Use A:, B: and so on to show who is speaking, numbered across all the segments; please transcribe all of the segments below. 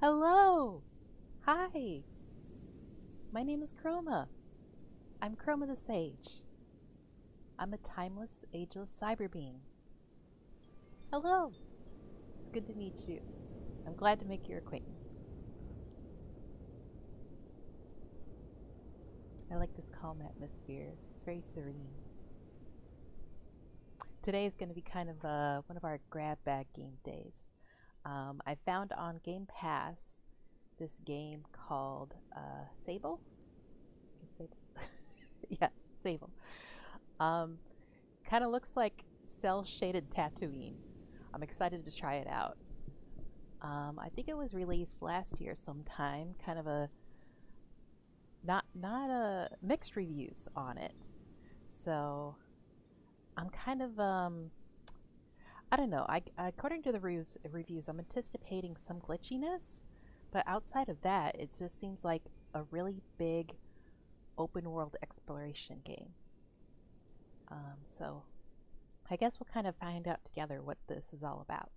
A: Hello! Hi! My name is Chroma. I'm Chroma the Sage. I'm a timeless, ageless cyber being. Hello! It's good to meet you. I'm glad to make your acquaintance. I like this calm atmosphere. It's very serene. Today is going to be kind of one of our grab bag game days. I found on Game Pass this game called Sable. Sable. Yes, Sable. Um, Kind of looks like cell shaded Tatooine. I'm excited to try it out. I think it was released last year sometime. Kind of a not a mixed reviews on it. So I'm kind of I don't know. According to the reviews, I'm anticipating some glitchiness, but outside of that, it just seems like a really big open world exploration game. So I guess we'll kind of find out together what this is all about.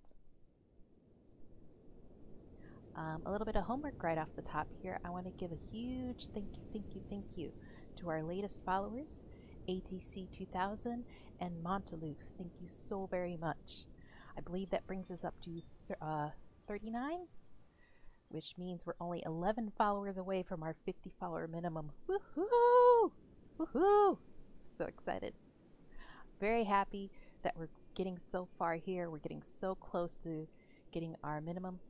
A: A little bit of homework right off the top here. I want to give a huge thank you to our latest followers, ATC 2000 and Montaloof. Thank you so very much. I believe that brings us up to 39, which means we're only 11 followers away from our 50 follower minimum. Woohoo! Woohoo! So excited. Very happy that we're getting so far here. We're getting so close to getting our minimum.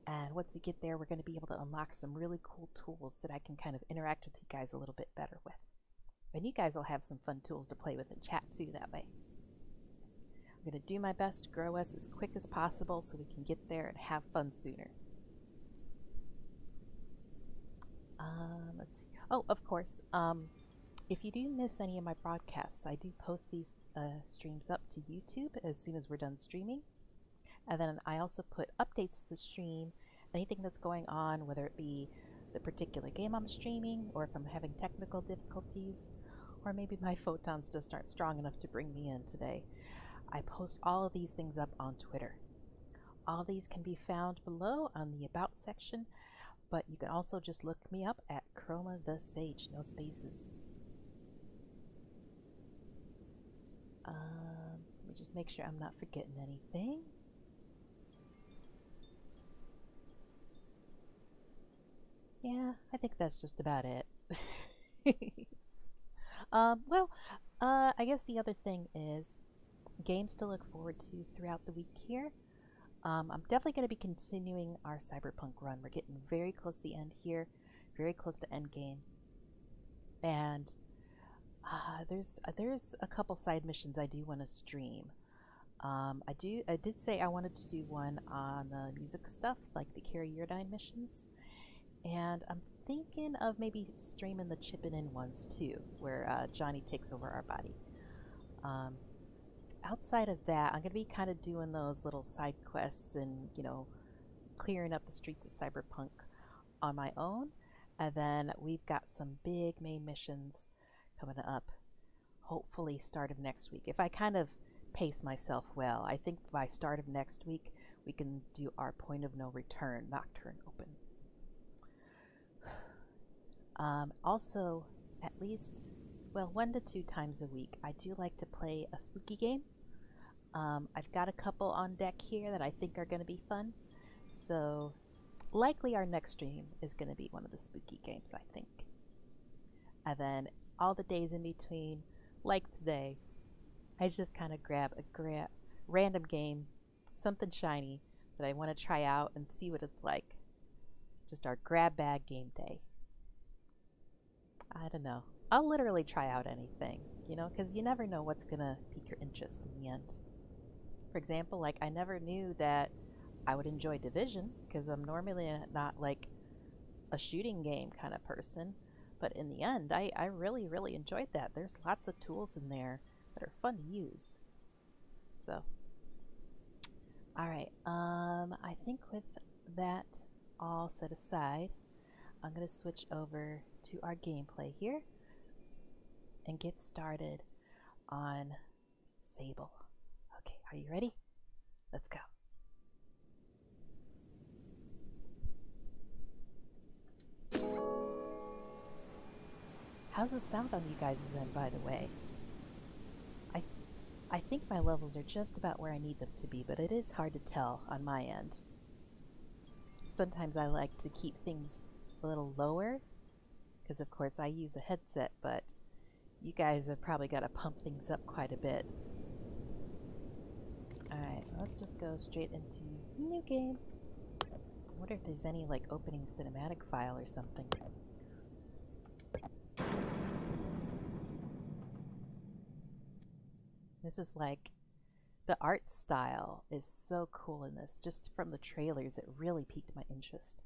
A: And once we get there, we're going to be able to unlock some really cool tools that I can kind of interact with you guys a little bit better with. And you guys will have some fun tools to play with in chat too that way. I'm going to do my best to grow us as quick as possible so we can get there and have fun sooner. Let's see. Oh, of course, if you do miss any of my broadcasts, I do post these streams up to YouTube as soon as we're done streaming. And then I also put updates to the stream, anything that's going on, whether it be the particular game I'm streaming, or if I'm having technical difficulties, or maybe my photons just aren't strong enough to bring me in today. I post all of these things up on Twitter. All of these can be found below on the About section, but you can also just look me up at Chroma the Sage, no spaces. Let me just make sure I'm not forgetting anything. Yeah, I think that's just about it. Well, I guess the other thing is games to look forward to throughout the week here. I'm definitely going to be continuing our cyberpunk run. We're getting very close to the end here, very close to end game. And there's a couple side missions I do want to stream. I did say I wanted to do one on the music stuff, like the Carrie Urdine missions. And I'm thinking of maybe streaming the chipping in ones too, where Johnny takes over our body. Um, Outside of that, I'm going to be kind of doing those little side quests and, clearing up the streets of Cyberpunk on my own. And then we've got some big main missions coming up, hopefully start of next week. If I kind of pace myself well, I think by start of next week, we can do our point of no return Nocturne open. Also, at least, well, 1 to 2 times a week, I do like to play a spooky game. I've got a couple on deck here that I think are going to be fun. So, likely our next stream is going to be one of the spooky games, I think. And then all the days in between, like today, I just kind of grab a random game, something shiny that I want to try out and see what it's like. Just our grab bag game day. I don't know. I'll literally try out anything, because you never know what's going to pique your interest in the end. For example, like I never knew that I would enjoy Division, because I'm normally not like a shooting game kind of person. But in the end, I really, really enjoyed that. There's lots of tools in there that are fun to use. So, all right. I think with that all set aside, I'm going to switch over to our gameplay here and get started on Sable. Okay, are you ready? Let's go. How's the sound on you guys' end, by the way? I think my levels are just about where I need them to be, but it is hard to tell on my end. Sometimes I like to keep things a little lower, because of course I use a headset, but you guys have probably got to pump things up quite a bit. Alright, let's just go straight into new game. I wonder if there's any like opening cinematic file or something. This is like, the art style is so cool in this. Just from the trailers, it really piqued my interest.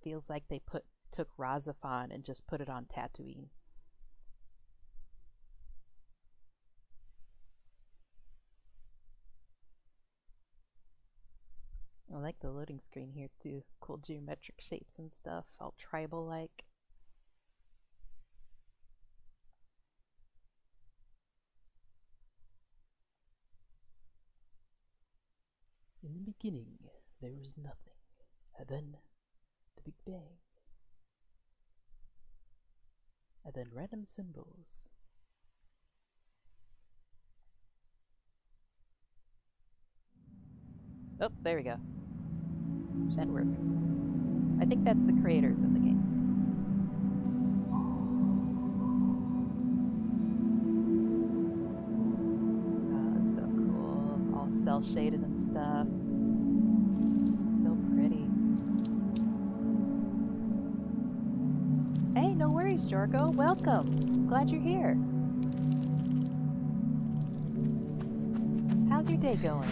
A: Feels like they took Razafon and just put it on Tatooine. I like the loading screen here too. Cool geometric shapes and stuff, all tribal-like. In the beginning, there was nothing, and then the Big Bang, and then random symbols. Oh, there we go. That works. I think that's the creators of the game. Oh, so cool. All cel-shaded and stuff. So pretty. Hey, no worries, Jorgo. Welcome. Glad you're here. How's your day going?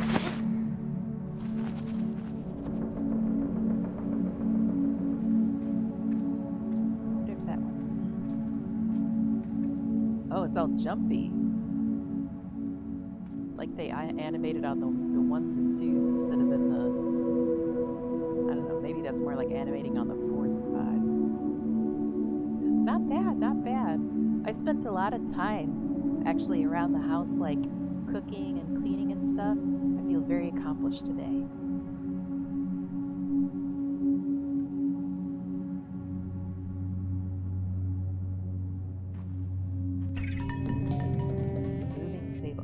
A: It's all jumpy. Like they animated on the ones and twos instead of in the... I don't know, maybe that's more like animating on the fours and fives. Not bad, not bad. I spent a lot of time actually around the house, like cooking and cleaning and stuff. I feel very accomplished today.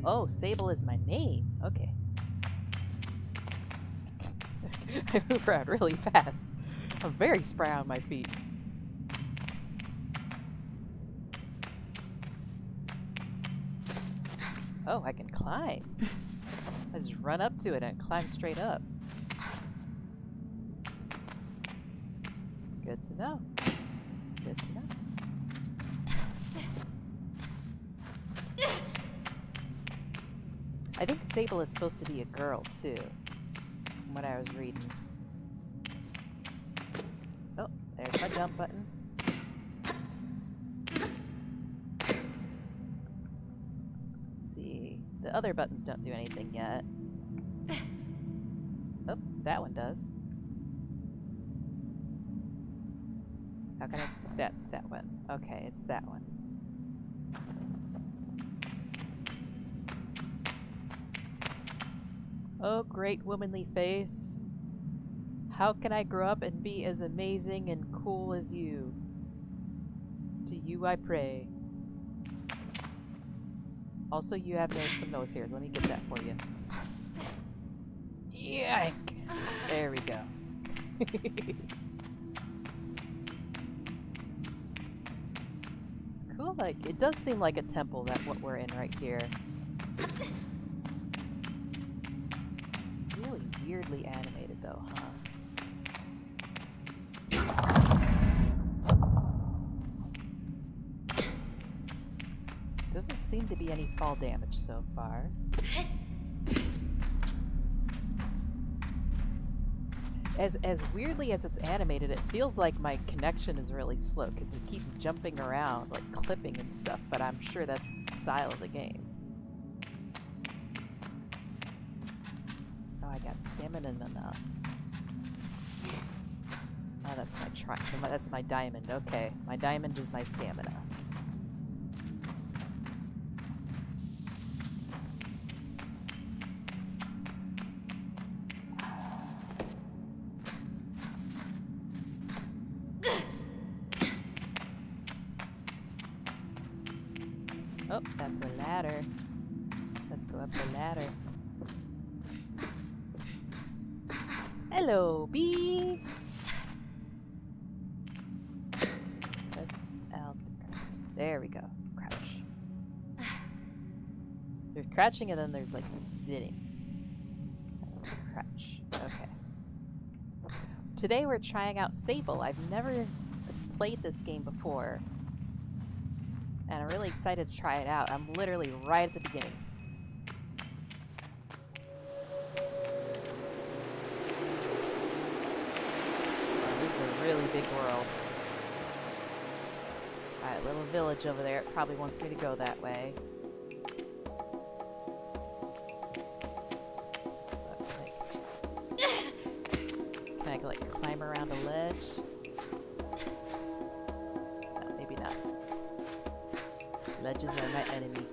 A: Oh, Sable is my name. Okay. I move around really fast. I'm very spry on my feet. Oh, I can climb. I just run up to it and climb straight up. Good to know. Good to know. I think Sable is supposed to be a girl, too, from what I was reading. Oh, there's my jump button. Let's see. The other buttons don't do anything yet. Oh, that one does. How can I... That one. Okay, it's that one. Oh, great womanly face. How can I grow up and be as amazing and cool as you? To you I pray. Also, you have some nose hairs. Let me get that for you. Yank! There we go. It's cool. Like, it does seem like a temple, that what we're in right here. Really weirdly animated though, huh? Doesn't seem to be any fall damage so far. As weirdly as it's animated, it feels like my connection is really slow because it keeps jumping around, like clipping and stuff, but I'm sure that's the style of the game. Oh, I got stamina enough. Oh, that's that's my diamond. Okay, my diamond is my stamina. Oh, that's a ladder. Let's go up the ladder. Hello, bee! Press L to crouch. There we go. Crouch. There's crouching and then there's like sitting. Crouch. Okay. Today we're trying out Sable. I've never played this game before. And I'm really excited to try it out. I'm literally right at the beginning. This is a really big world. Alright, little village over there. It probably wants me to go that way. Can I like climb around a ledge? No, maybe not. Ledges are my enemy.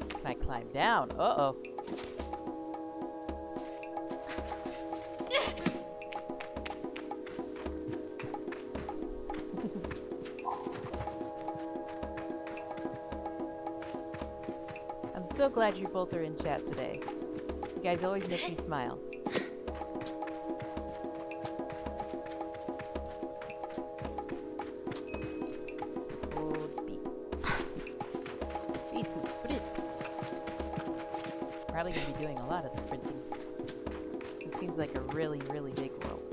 A: Can I climb down? Uh-oh. I'm so glad you both are in chat today. You guys always make me smile. Probably gonna be doing a lot of sprinting. This seems like a really, really big world.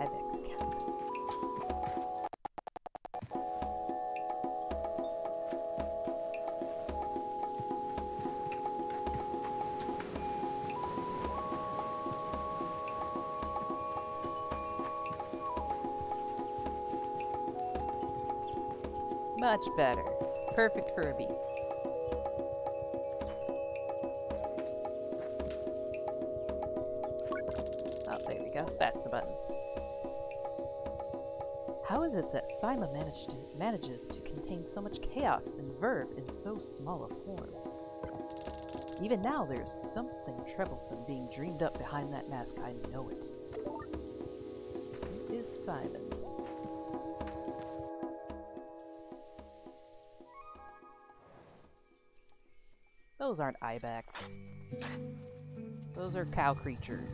A: Ibex camp. Much better. Perfect for a bee. Oh, there we go. That's the button. How is it that Simon manages to contain so much chaos and verve in so small a form? Even now, there's something troublesome being dreamed up behind that mask. I know it. Who is Simon? Those aren't ibex. Those are cow creatures.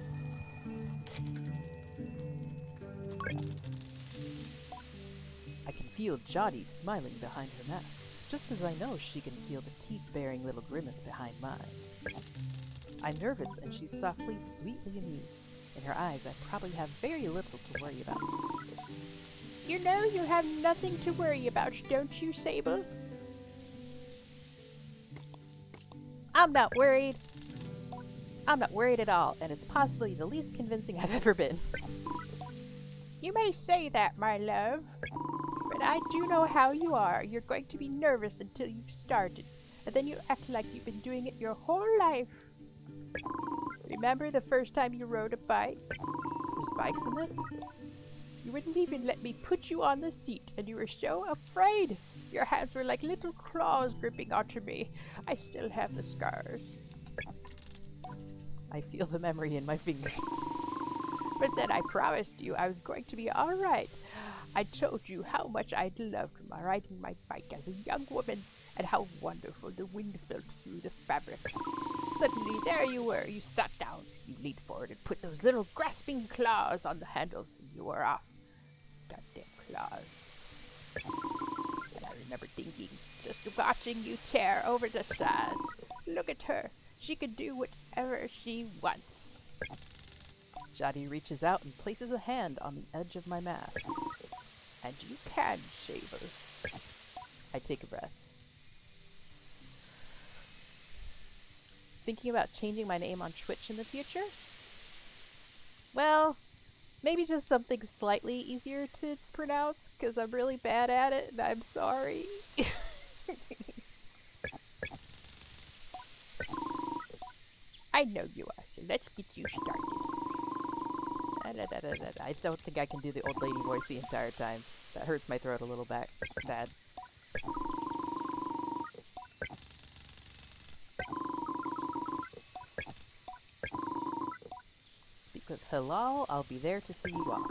A: I can feel Jodie smiling behind her mask, just as I know she can feel the teeth-baring little grimace behind mine. I'm nervous and she's softly, sweetly amused. In her eyes, I probably have very little to worry about. You know you have nothing to worry about, don't you, Sable? I'm not worried. I'm not worried at all, and it's possibly the least convincing I've ever been. You may say that, my love, but I do know how you are. You're going to be nervous until you've started, and then you act like you've been doing it your whole life. Remember the first time you rode a bike? There's bikes in this? You wouldn't even let me put you on the seat, and you were so afraid. Your hands were like little claws gripping onto me. I still have the scars. I feel the memory in my fingers. But then I promised you I was going to be all right. I told you how much I'd loved riding my bike as a young woman, and how wonderful the wind felt through the fabric. Suddenly, there you were. You sat down. You leaned forward and put those little grasping claws on the handles, and you were off. Goddamn claws. And I remember thinking, just watching you tear over the sand. Look at her. She can do whatever she wants. Jodie reaches out and places a hand on the edge of my mask. And you can, Sable. I take a breath. Thinking about changing my name on Twitch in the future? Well, maybe just something slightly easier to pronounce, because I'm really bad at it, and I'm sorry. I know you are, so let's get you started. I don't think I can do the old lady voice the entire time. That hurts my throat a little bad. Speak with Halal, I'll be there to see you off.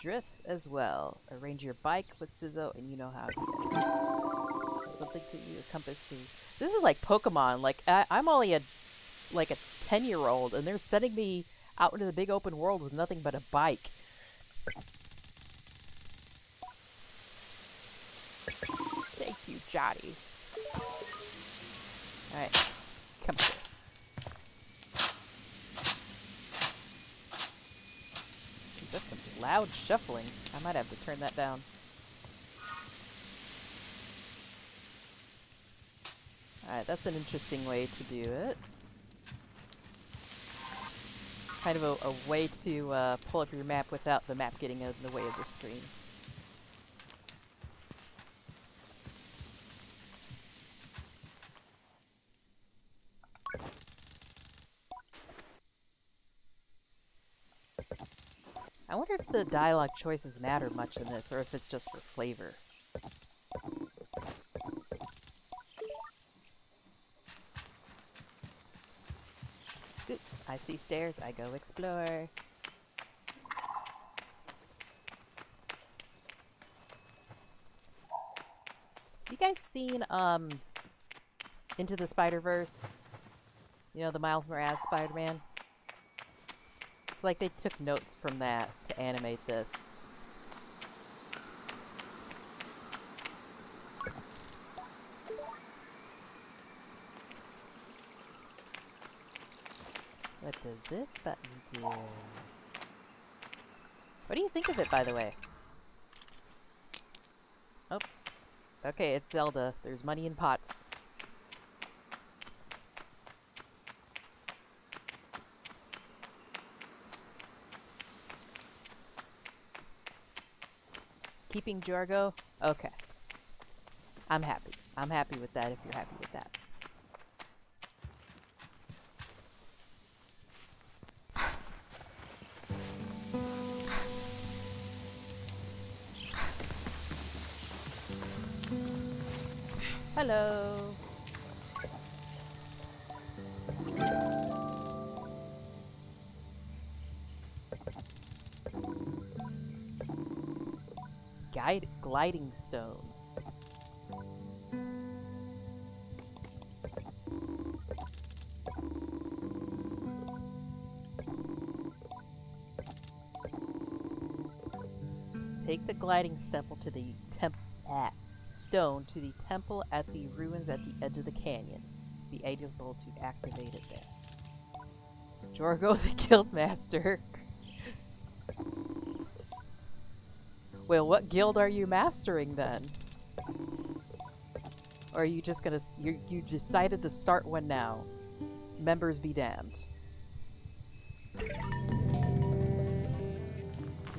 A: Dress as well. Arrange your bike with Sizzo, and you know how it is. Something to you, a compass to you. This is like Pokemon. Like, I'm only a 10-year-old, and they're sending me out into the big open world with nothing but a bike. Thank you, Jotty. Alright, compass. Jeez, that's some loud shuffling. I might have to turn that down. Alright, that's an interesting way to do it. Kind of a way to pull up your map without the map getting in the way of the screen. I wonder if the dialogue choices matter much in this, or if it's just for flavor. Oop, I see stairs, I go explore. You guys seen, Into the Spider-Verse? You know, the Miles Morales Spider-Man? It's like they took notes from that to animate this. What does this button do? What do you think of it, by the way? Oh. Okay, it's Zelda. There's money in pots. Keeping Jorgo? Okay. I'm happy. I'm happy with that if you're happy with that. Hello. Gliding stone. Take the gliding stone to the stone to the temple at the ruins at the edge of the canyon. Be able to activate it there. Jorgo the Guildmaster. Well, what guild are you mastering then? Or are you just gonna... You decided to start one now. Members be damned.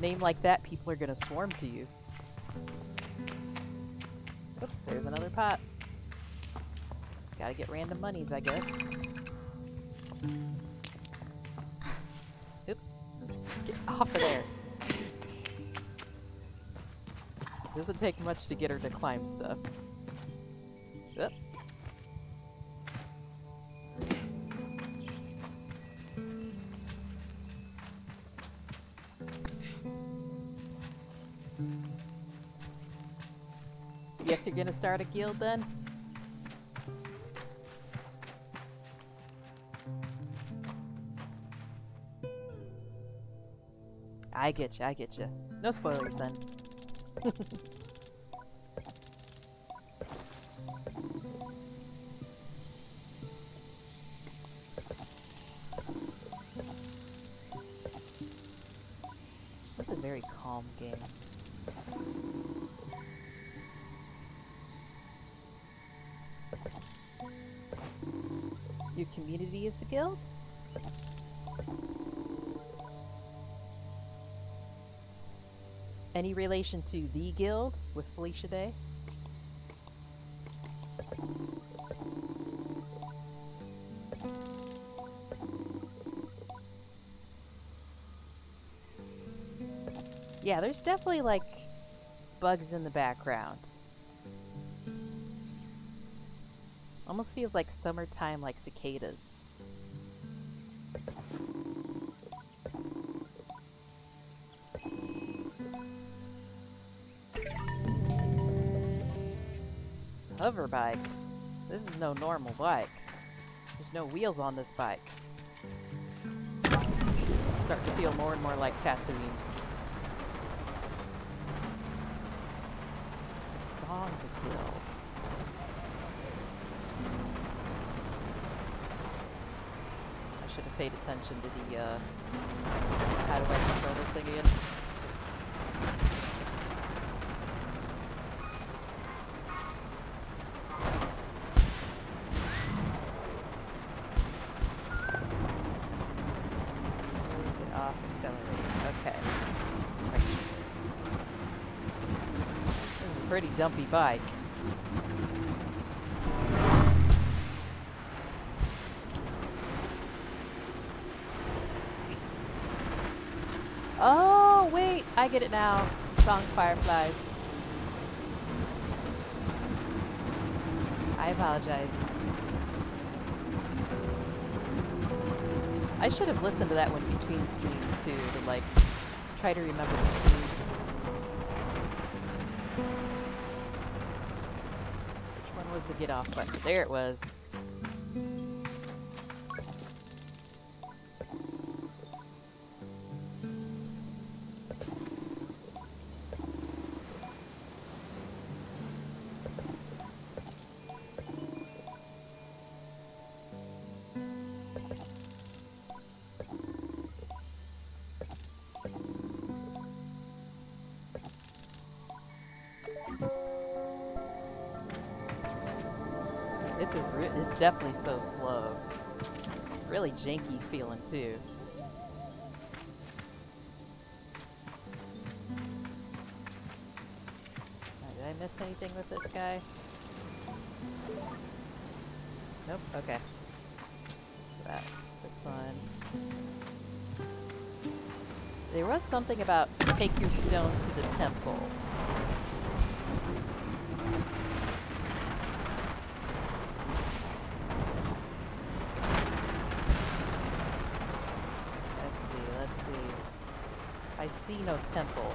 A: Name like that, people are gonna swarm to you. Oops, there's another pot. Gotta get random monies, I guess. Oops. Get off of there. Doesn't take much to get her to climb stuff. Oop. Guess you're gonna start a guild then? I get you, I get you. No spoilers then. This is a very calm game. Your community is the guild? Any relation to the guild with Felicia Day? Yeah, there's definitely like bugs in the background. Almost feels like summertime, like cicadas. Hover bike. This is no normal bike. There's no wheels on this bike. It's starting to feel more and more like Tatooine. The Song of the Guild. I should have paid attention to the, how do I control this thing again? Pretty dumpy bike. Oh, wait, I get it now. Song Fireflies. I apologize. I should have listened to that one between streams too, to like try to remember the tune. Was the get off button. There it was. It's definitely so slow. Really janky feeling too. Did I miss anything with this guy? Nope, okay. This one. There was something about take your stone to the temple. I see no temple.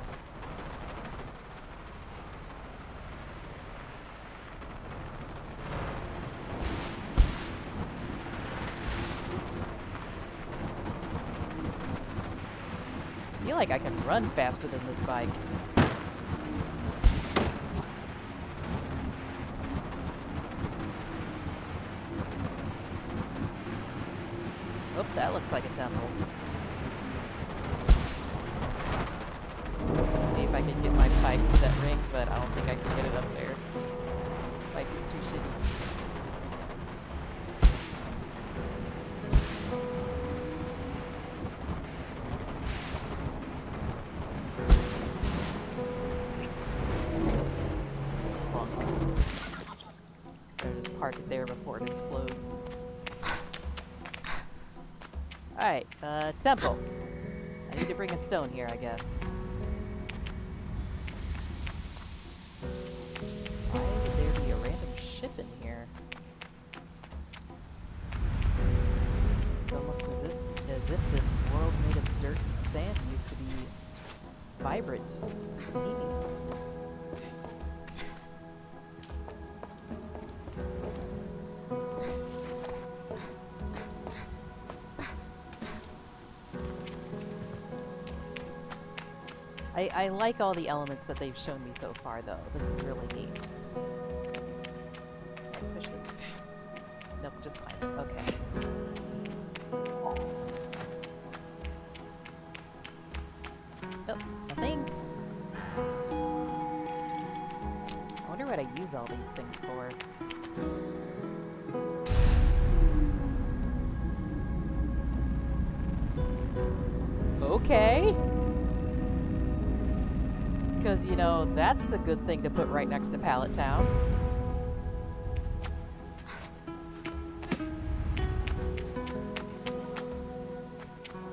A: I feel like I can run faster than this bike. Oh, that looks like a temple. See if I can get my bike to that ring, but I don't think I can get it up there. Bike is too shitty. Clunk. Better just park it there before it explodes. Alright, temple. I need to bring a stone here, I guess. Ship in here. It's almost as if this world made of dirt and sand used to be vibrant, teeming. I like all the elements that they've shown me so far, though. This is really neat. Push this. Nope, just fine. Okay. Oh, nothing. I wonder what I use all these things for. Okay. Because, you know, that's a good thing to put right next to Pallet Town.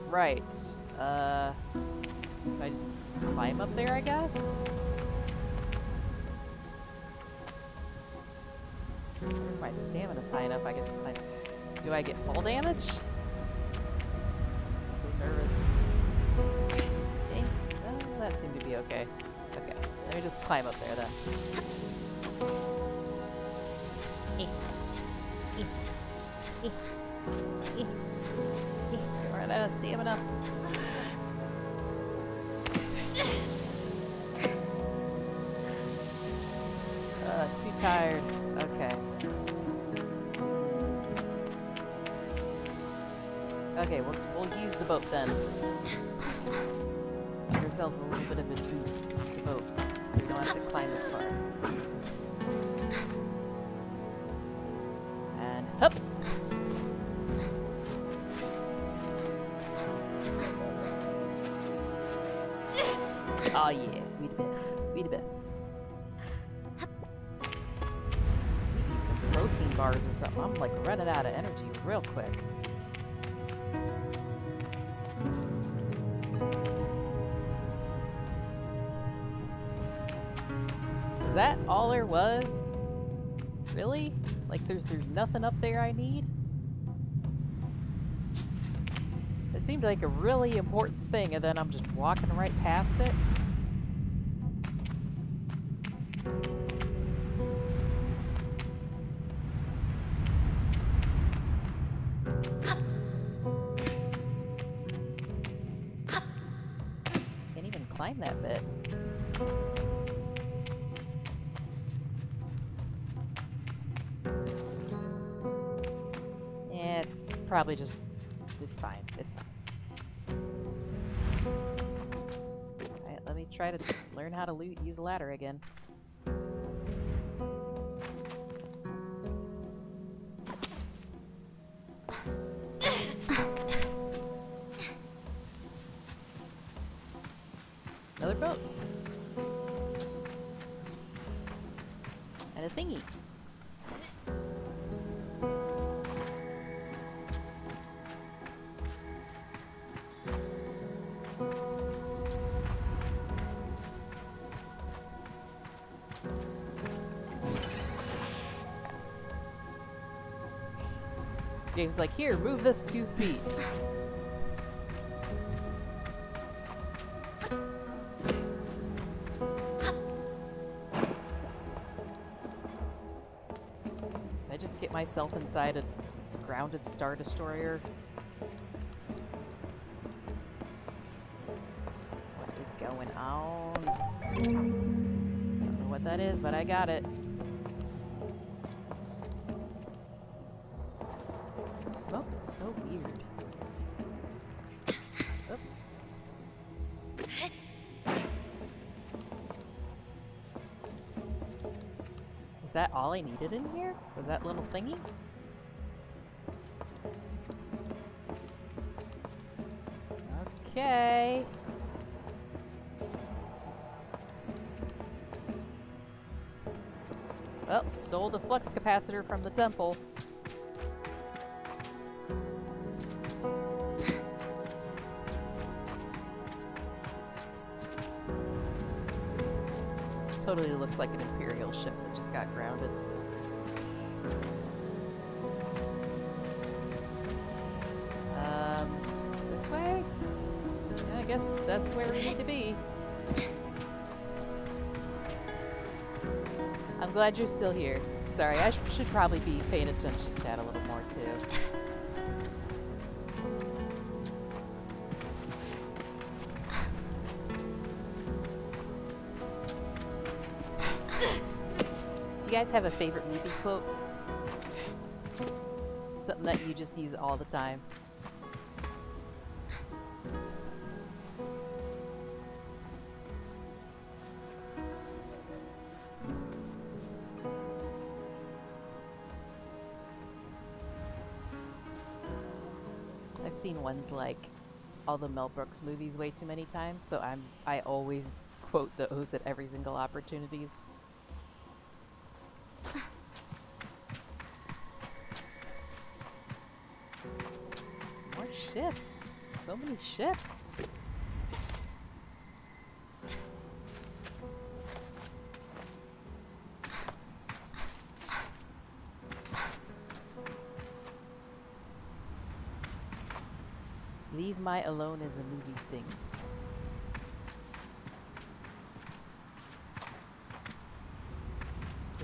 A: Right. I just climb up there, I guess? If my stamina's high enough, I get to climb. Do I get fall damage? So nervous. Okay. Oh, that seemed to be okay. Okay, let me just climb up there then. Run out of stamina. Too tired. Okay. Okay, we'll use the boat then. Give ourselves a little bit of a boost with the boat, so we don't have to climb this far. And hup! Oh yeah, we the best. We the best. We need some protein bars or something. I'm like running out of energy real quick. Is that all there was? Really? Like there's nothing up there I need? It seemed like a really important thing, and then I'm just walking right past it. Can't even climb that bit. Yeah, it's probably just... it's fine. It's fine. Alright, let me try to learn how to use a ladder again. Another boat. And a thingy. Game's like, here, move this 2 feet. I just get myself inside a grounded Star Destroyer. What is going on? I don't know what that is, but I got it. Smoke is so weird. Oop. Is that all I needed in here? Was that little thingy? Okay. Well, stole the flux capacitor from the temple. Totally looks like an Imperial ship that just got grounded. This way? Yeah, I guess that's where we need to be. I'm glad you're still here. Sorry, I should probably be paying attention to chat a little more too. Do you guys have a favorite movie quote? Something that you just use all the time. I've seen ones like all the Mel Brooks movies way too many times, so I always quote those at every single opportunities. More ships. So many ships. Leave my alone as a movie thing.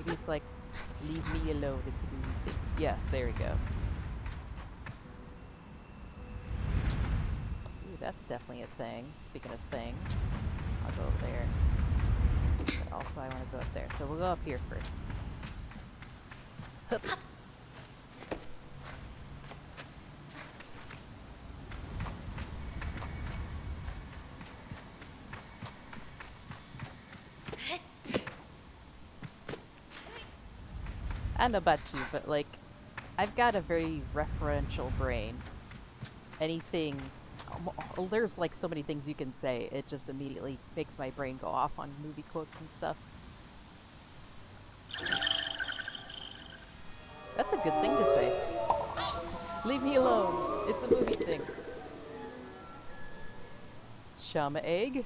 A: Maybe it's like, leave me alone, it's a movie thing. Yes, there we go. Ooh, that's definitely a thing. Speaking of things, I'll go over there. But also I want to go up there. So we'll go up here first. Hup. I don't know about you, but like, I've got a very referential brain. Anything, there's like so many things you can say, it just immediately makes my brain go off on movie quotes and stuff. That's a good thing to say. Leave me alone, it's a movie thing. Chum egg?